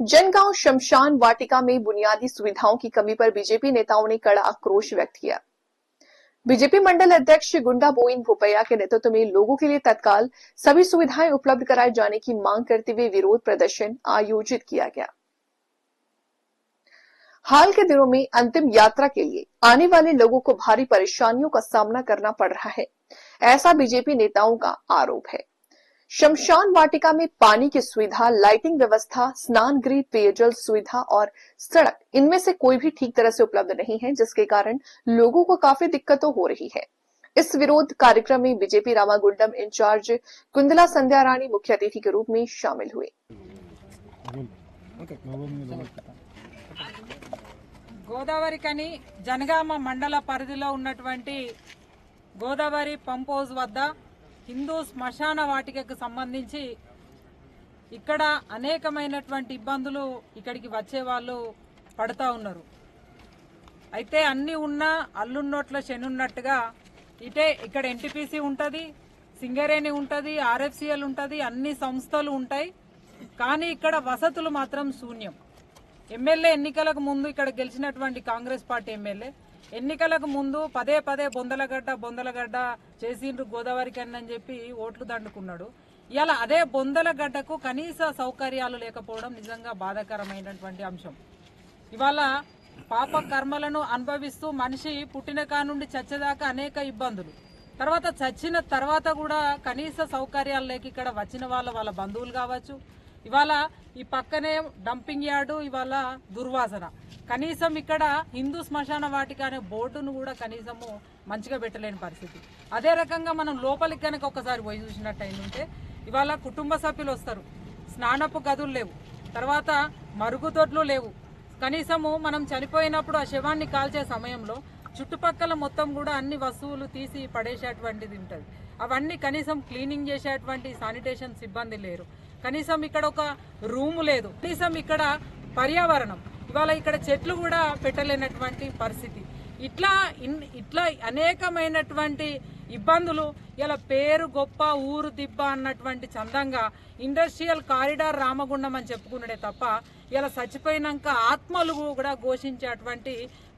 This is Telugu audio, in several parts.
जनगांव शमशान वाटिका में बुनियादी सुविधाओं की कमी पर बीजेपी नेताओं ने कड़ा आक्रोश व्यक्त किया। बीजेपी मंडल अध्यक्ष गुंडा बोइन भूपैया के नेतृत्व में लोगों के लिए तत्काल सभी सुविधाएं उपलब्ध कराए जाने की मांग करते हुए विरोध प्रदर्शन आयोजित किया गया। हाल के दिनों में अंतिम यात्रा के लिए आने वाले लोगों को भारी परेशानियों का सामना करना पड़ रहा है, ऐसा बीजेपी नेताओं का आरोप है। शमशान वाटिका में पानी की सुविधा, लाइटिंग व्यवस्था, स्नान गृह, पेयजल सुविधा और सड़क इनमें से कोई भी ठीक तरह से उपलब्ध नहीं है, जिसके कारण लोगों को काफी दिक्कतों हो रही है। इस विरोध कार्यक्रम में बीजेपी रामागुंडम इंचार्ज कुंदला संध्या रानी मुख्य अतिथि के रूप में शामिल हुए। గోదావరి కని జనగామ మండల పరిధిలో ఉన్నటువంటి గోదావరి పంప్ హౌస్ వద్ద హిందూ శ్మశాన వాటికకు సంబంధించి ఇక్కడ అనేకమైనటువంటి ఇబ్బందులు ఇక్కడికి వచ్చే వాళ్ళు పడతా ఉన్నారు. అయితే అన్ని ఉన్నా అల్లున్నోట్ల శనున్నట్టుగా ఇక్కడ ఎన్టీపీసీ ఉంటది, సింగరేణి ఉంటది, ఆర్ఎఫ్సిఎల్ ఉంటది, అన్ని సంస్థలు ఉంటాయి. కానీ ఇక్కడ వసతులు మాత్రం శూన్యం. ఎమ్మెల్యే ఎన్నికలకు ముందు ఇక్కడ గెలిచినటువంటి కాంగ్రెస్ పార్టీ ఎమ్మెల్యే ఎన్నికలకు ముందు పదే పదే బొందలగడ్డ చేసిండ్రు గోదావరి కని అని చెప్పి ఓట్లు దండుకున్నాడు. ఇలా అదే బొందలగడ్డకు కనీస సౌకర్యాలు లేకపోవడం నిజంగా బాధాకరమైనటువంటి అంశం. ఇవాళ పాప కర్మలను అనుభవిస్తూ మనిషి పుట్టిన కానుండి చచ్చేదాకా అనేక ఇబ్బందులు, తర్వాత చచ్చిన తర్వాత కూడా కనీస సౌకర్యాలు లేక ఇక్కడ వచ్చిన వాళ్ళ బంధువులు కావచ్చు. ఇవాళ ఈ పక్కనే డంపింగ్ యార్డు, ఇవాళ దుర్వాసన. కనీసం ఇక్కడ హిందూ శ్మశాన వాటిక అనే బోర్డును కూడా కనీసము మంచిగా పెట్టలేని పరిస్థితి. అదే రకంగా మనం లోపలికి కనుక ఒకసారి పోయి చూసినట్టయిందంటే ఇవాళ కుటుంబ సభ్యులు వస్తారు, స్నానపు గదులు లేవు, తర్వాత మరుగుదొడ్లు లేవు. కనీసము మనం చనిపోయినప్పుడు ఆ శవాన్ని కాల్చే సమయంలో చుట్టుపక్కల మొత్తం కూడా అన్ని వస్తువులు తీసి పడేసేటువంటిది ఉంటుంది. అవన్నీ కనీసం క్లీనింగ్ చేసేటువంటి శానిటేషన్ సిబ్బంది లేరు. కనీసం ఇక్కడ ఒక రూము లేదు. కనీసం ఇక్కడ పర్యావరణం, ఇవాళ ఇక్కడ చెట్లు కూడా పెట్టలేనటువంటి పరిస్థితి. ఇట్లా అనేకమైనటువంటి ఇబ్బందులు. ఇలా పేరు గొప్ప ఊరు దిబ్బ అన్నటువంటి చందంగా ఇండస్ట్రియల్ కారిడార్ రామగుండం అని చెప్పుకున్నాడే తప్ప ఇలా చచ్చిపోయినాక ఆత్మలు కూడా ఘోషించేటువంటి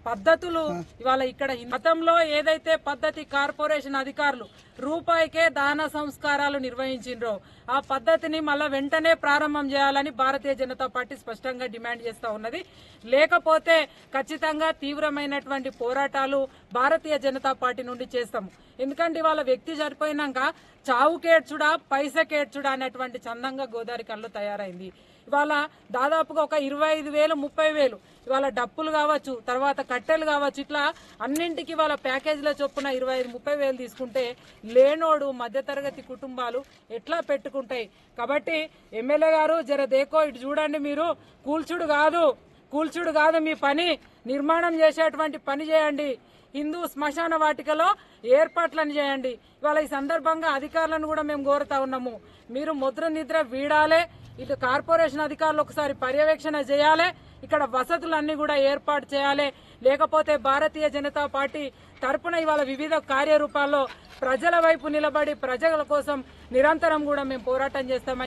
పద్ధతులు ఇవాళ ఇక్కడ. గతంలో ఏదైతే పద్ధతి కార్పొరేషన్ అధికారులు రూపాయికే దాన సంస్కారాలు నిర్వహించిండ్రో ఆ పద్ధతిని మళ్ళా వెంటనే ప్రారంభం చేయాలని భారతీయ జనతా పార్టీ స్పష్టంగా డిమాండ్ చేస్తా ఉన్నది. లేకపోతే ఖచ్చితంగా తీవ్రమైనటువంటి పోరాటాలు భారతీయ జనతా పార్టీ నుండి చేస్తాము. ఎందుకంటే ఇవాళ వ్యక్తి చనిపోయినాక చావుకేడ్చుడా పైసకేడ్చుడా అనేటువంటి చందంగా గోదావరి కళ్ళు తయారైంది. ఇవాళ దాదాపుగా ఒక 25,000 30,000 ఇవాళ డప్పులు కావచ్చు, తర్వాత కట్టెలు కావచ్చు, ఇట్లా అన్నింటికి ఇవాళ ప్యాకేజీల చొప్పున 25,000 30,000 తీసుకుంటే లేనోడు మధ్యతరగతి కుటుంబాలు ఎట్లా పెట్టుకుంటాయి. కాబట్టి ఎమ్మెల్యే గారు జర దేకో ఇటు చూడండి, మీరు కూల్చుడు కాదు మీ పని, నిర్మాణం చేసేటువంటి పని చేయండి. హిందూ శ్మశాన వాటికలో ఏర్పాట్లను చేయండి. ఇవాళ ఈ సందర్భంగా అధికారులను కూడా మేము కోరుతా ఉన్నాము, మీరు ముద్ర నిద్ర వీడాలే, ఇటు కార్పొరేషన్ అధికారులు ఒకసారి పర్యవేక్షణ చేయాలి, ఇక్కడ వసతులన్నీ కూడా ఏర్పాటు చేయాలి. లేకపోతే భారతీయ జనతా పార్టీ తరపున ఇవాళ వివిధ కార్యరూపాల్లో ప్రజల వైపు నిలబడి ప్రజల కోసం నిరంతరం కూడా మేము పోరాటం చేస్తామని